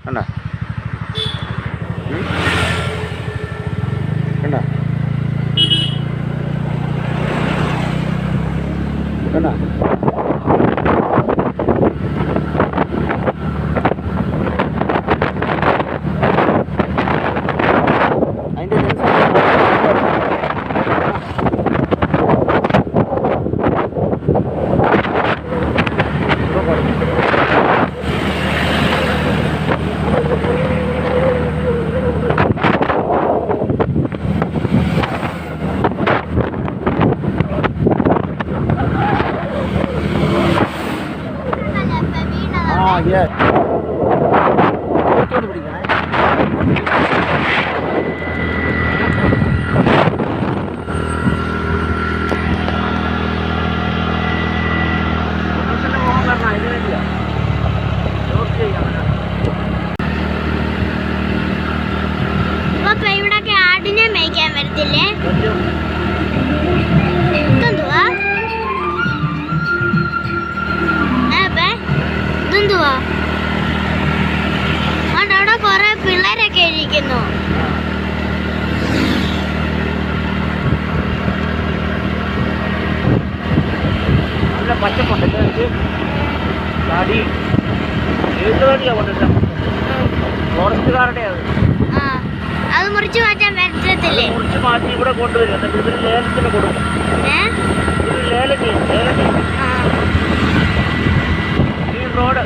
കണ്ട കണ്ട കണ്ട ഇവിടൊക്കെ ആടിനെ മേയ്ക്കാൻ വരത്തില്ലേ? ഇതെന്തുവാ? ഇതെന്തുവാ? അവിടെ കൊറേ പിള്ളേരൊക്കെ ഇരിക്കുന്നു. നല്ല പച്ചപ്പുണ്ട്. ഫോറസ്റ്റുകാരുടെ അത് മുറിച്ചു മാറ്റാൻ പറ്റത്തില്ലേ? മുറിച്ച് മാറ്റി ഇവിടെ കൊണ്ടുവരും. എന്നിട്ട് ഇവര് ലേലത്തിന് കൊടുക്കും. ഇവര് ലേലം ചെയ്യും. ഈ റോഡ്